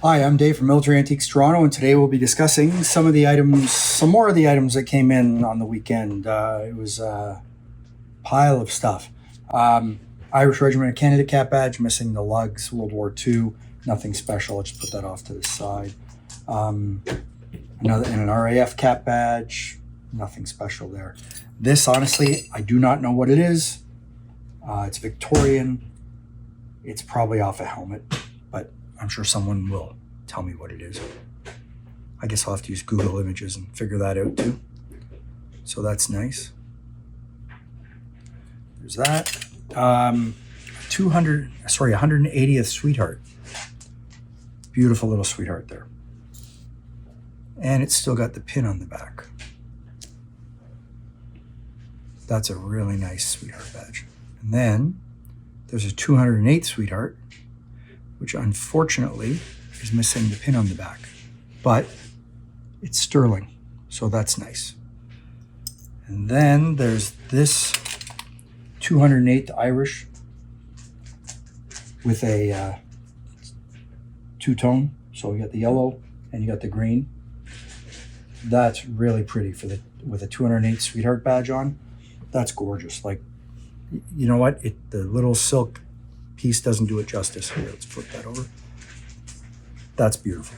Hi, I'm Dave from Military Antiques Toronto, and today we'll be discussing some more of the items that came in on the weekend. It was a pile of stuff. Irish Regiment of Canada cap badge, missing the lugs, World War II, nothing special. I'll just put that off to the side. An RAF cap badge, nothing special there. This, honestly, I do not know what it is. It's Victorian. It's probably off a helmet, but I'm sure someone will tell me what it is. I guess I'll have to use Google Images and figure that out too. So that's nice. There's that. 180th Sweetheart. Beautiful little sweetheart there. And it's still got the pin on the back. That's a really nice Sweetheart badge. And then there's a 208th Sweetheart, which unfortunately is missing the pin on the back, but it's sterling, so that's nice. And then there's this 208th Irish with a two-tone, so you got the yellow and you got the green. That's really pretty with a 208th Sweetheart badge on. That's gorgeous. Like, you know what? The little silk piece doesn't do it justice. Here, let's flip that over. That's beautiful.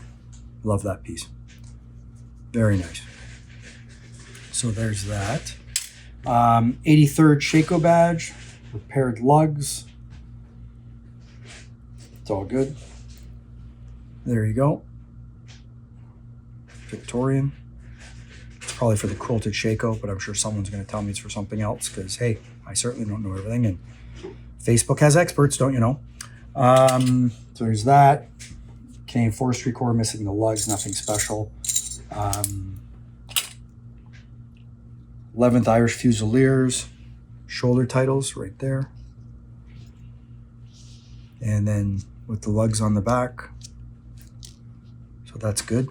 Love that piece. Very nice. So there's that. 83rd Shako badge, repaired lugs. It's all good. There you go. Victorian. It's probably for the quilted Shako, but I'm sure someone's going to tell me it's for something else because, hey, I certainly don't know everything, and Facebook has experts, don't you know? So there's that. Canadian Forestry Corps, missing the lugs, nothing special. 11th Irish Fusiliers, shoulder titles right there. And then with the lugs on the back. So that's good.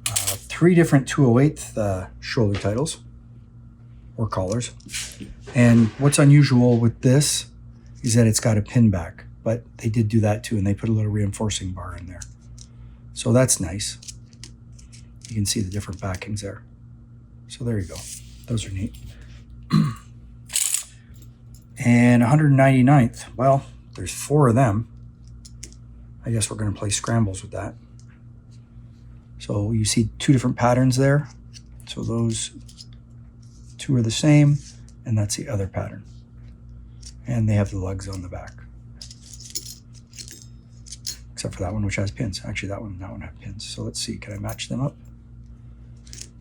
3 different 208th shoulder titles or collars. And what's unusual with this is that it's got a pin back, but they did do that too, and they put a little reinforcing bar in there. So that's nice. You can see the different backings there. So there you go. Those are neat. And 199th, well, there's 4 of them. I guess we're going to play scrambles with that. So you see 2 different patterns there. So those 2 are the same, and that's the other pattern. And they have the lugs on the back. Except for that one, which has pins. Actually, that one had pins. So let's see, can I match them up?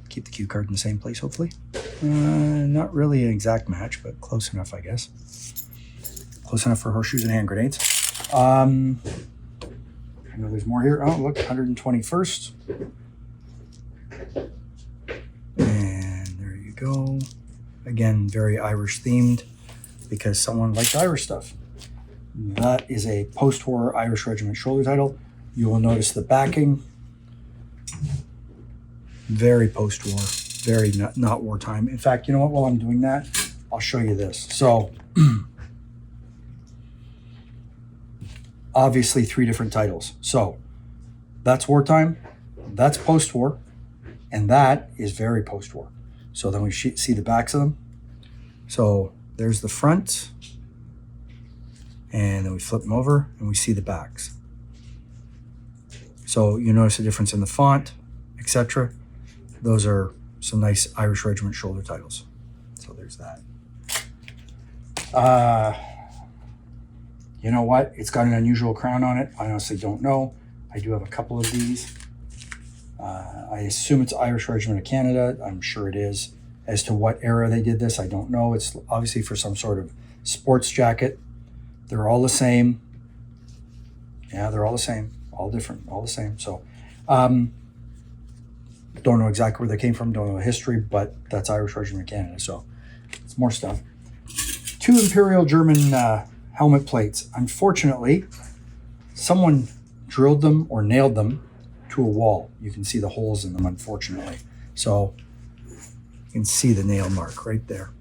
Keep the cue card in the same place, hopefully. Not really an exact match, but close enough, I guess. Close enough for horseshoes and hand grenades. I know there's more here. Oh, look, 121st. And there you go. Again, very Irish themed because someone liked Irish stuff. That is a post-war Irish Regiment shoulder title. You will notice the backing. Very post-war, very not wartime. In fact, you know what? While I'm doing that, I'll show you this. So, obviously 3 different titles. So, that's wartime, that's post-war, and that is very post-war. So then we see the backs of them. So there's the front, and then we flip them over, and we see the backs. So you notice the difference in the font, etc. Those are some nice Irish Regiment shoulder titles. So there's that. You know what? It's got an unusual crown on it. I honestly don't know. I do have a couple of these. I assume it's Irish Regiment of Canada. I'm sure it is. As to what era they did this, I don't know. It's obviously for some sort of sports jacket. They're all the same. Yeah, they're all the same. All different, all the same. So, don't know exactly where they came from. Don't know the history, but that's Irish Regiment of Canada. So, it's more stuff. 2 Imperial German helmet plates. Unfortunately, someone drilled them or nailed them to a wall. You can see the holes in them, unfortunately. So you can see the nail mark right there.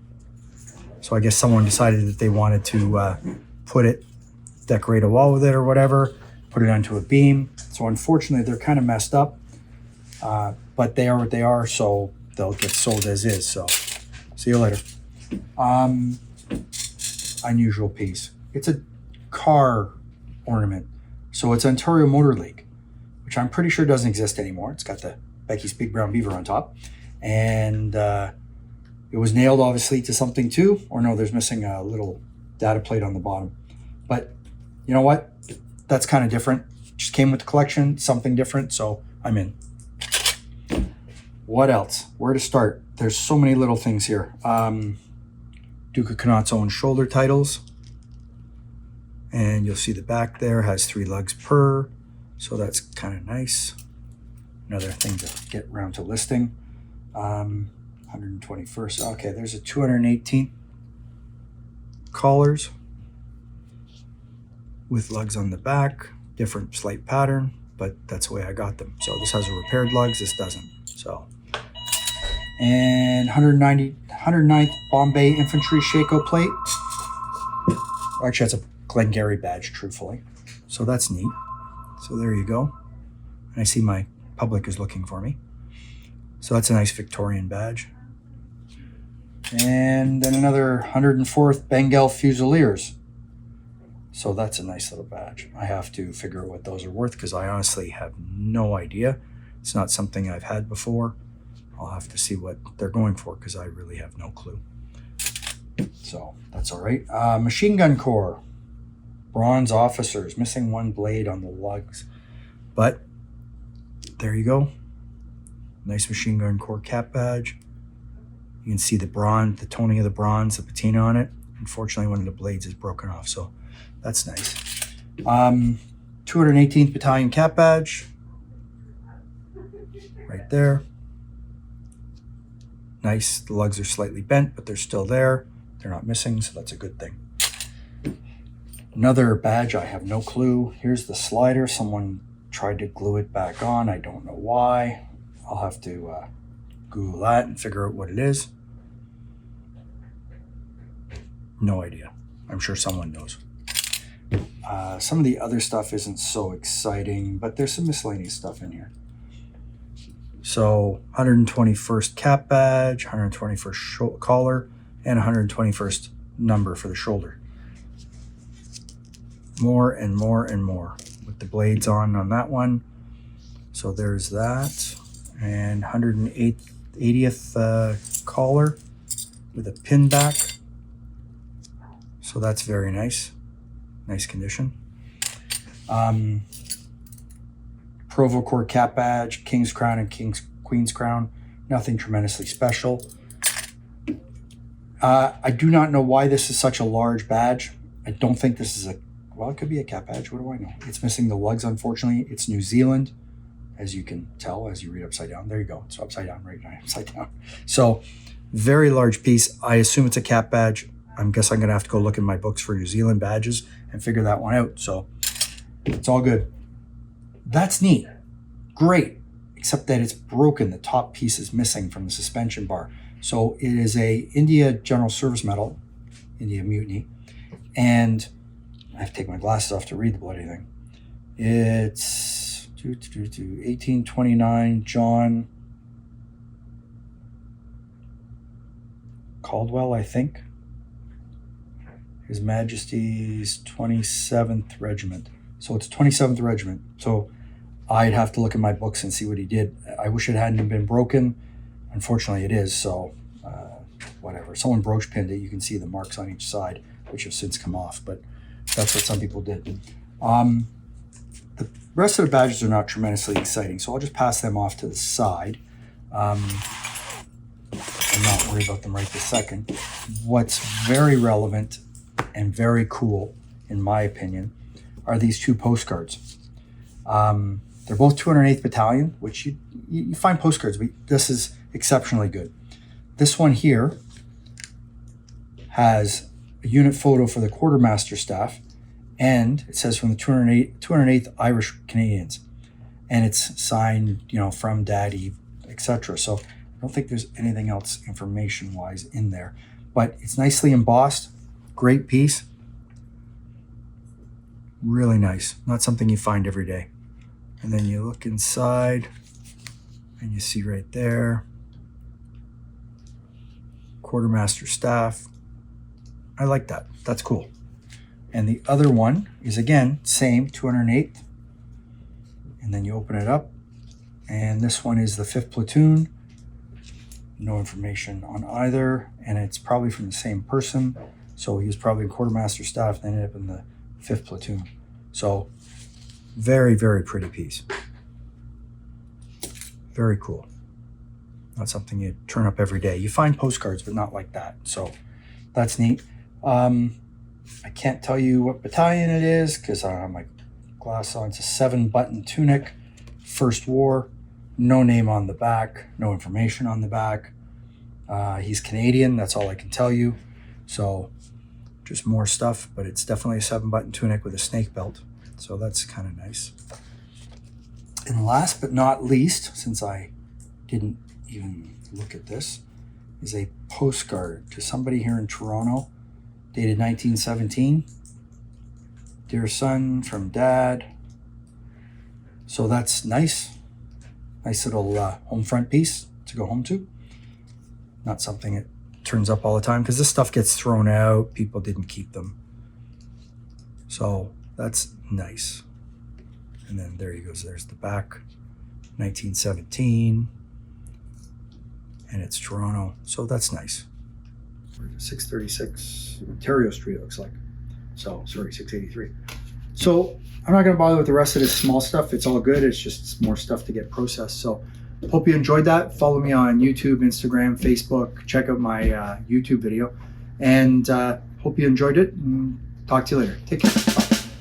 So I guess someone decided that they wanted to put it, decorate a wall with it or whatever. put it onto a beam. So unfortunately, they're kind of messed up, but they are what they are, so they'll get sold as is. So see you later. Unusual piece. It's a car ornament. So it's Ontario Motor League, which I'm pretty sure doesn't exist anymore. It's got the Becky's Big Brown Beaver on top. And it was nailed, obviously, to something too. Or no, there's missing a little data plate on the bottom. But you know what? That's kind of different. Just came with the collection, something different. So I'm in. What else? Where to start? There's so many little things here. Duke of Connaught's own shoulder titles. And you'll see the back there has 3 lugs per. So that's kind of nice. Another thing to get around to listing. 121st. Okay, there's a 218th collars with lugs on the back. Different slight pattern, but that's the way I got them. So this has a repaired lugs, this doesn't. So, and 109th Bombay Infantry Shako plate. Actually, that's a Glengarry badge, truthfully. So that's neat. So there you go. And I see my public is looking for me. So that's a nice Victorian badge. And then another 104th Bengal Fusiliers. So that's a nice little badge. I have to figure out what those are worth because I honestly have no idea. It's not something I've had before. I'll have to see what they're going for because I really have no clue. So that's all right. Machine Gun Corps. Bronze officers. Missing 1 blade on the lugs. But there you go. Nice Machine Gun Corps cap badge. You can see the bronze, the toning of the bronze, the patina on it. Unfortunately, one of the blades is broken off, so that's nice. 218th Battalion cap badge. Right there. Nice. The lugs are slightly bent, but they're still there. They're not missing, so that's a good thing. Another badge, I have no clue. Here's the slider. Someone tried to glue it back on. I don't know why. I'll have to Google that and figure out what it is. No idea. I'm sure someone knows. Some of the other stuff isn't so exciting, but there's some miscellaneous stuff in here. So 121st cap badge, 121st collar, and 121st number for the shoulder. More and more and more with the blades on that one. So there's that. And 180th collar with a pin back. So that's very nice. Nice condition. Provo Corps cap badge, King's Crown and Queen's Crown. Nothing tremendously special. I do not know why this is such a large badge. I don't think this is well, it could be a cap badge. What do I know? It's missing the lugs, unfortunately. It's New Zealand, as you can tell as you read upside down. There you go. It's upside down, right now, upside down. So very large piece. I assume it's a cap badge. I guess I'm going to have to go look in my books for New Zealand badges and figure that one out. So it's all good. That's neat. Great. Except that it's broken. The top piece is missing from the suspension bar. So it is a India General Service Medal, India Mutiny. And I have to take my glasses off to read the bloody thing. It's 1829 John Caldwell, I think. His Majesty's 27th Regiment. So it's 27th Regiment. So I'd have to look in my books and see what he did. I wish it hadn't been broken. Unfortunately, it is. So whatever. Someone brooch pinned it. You can see the marks on each side, which have since come off. But that's what some people did. The rest of the badges are not tremendously exciting, so I'll just pass them off to the side. I'm not worried about them right this second. What's very relevant and very cool, in my opinion, are these 2 postcards. They're both 208th Battalion, which you find postcards, but this is exceptionally good. This one here has a unit photo for the Quartermaster staff, and it says from the 208th Irish Canadians, and it's signed, from Daddy, etc. So I don't think there's anything else information-wise in there, but it's nicely embossed. Great piece. Really nice. Not something you find every day. And then you look inside and you see right there, Quartermaster staff. I like that. That's cool. And the other one is, again, same, 208th. And then you open it up. And this one is the 5th Platoon. No information on either. And it's probably from the same person. So he was probably in Quartermaster staff and ended up in the 5th Platoon. So very, very pretty piece. Very cool. Not something you turn up every day. You find postcards, but not like that. So that's neat. I can't tell you what battalion it is because I don't have my glass on. It's a 7-button tunic, First War. No name on the back, no information on the back. He's Canadian, that's all I can tell you. So just more stuff, but it's definitely a 7-button tunic with a snake belt. So that's kind of nice. And last but not least, since I didn't even look at this, is a postcard to somebody here in Toronto, dated 1917. Dear son from dad. So that's nice. Nice little home front piece to go home to. Not something that turns up all the time because this stuff gets thrown out. People didn't keep them. So that's nice. And then there he goes. There's the back. 1917. And it's Toronto. So that's nice. 636 Ontario Street, it looks like. So, sorry, 683. So I'm not going to bother with the rest of this small stuff. It's all good. It's just more stuff to get processed. So hope you enjoyed that. Follow me on YouTube, Instagram, Facebook. Check out my YouTube video. And hope you enjoyed it. And talk to you later. Take care.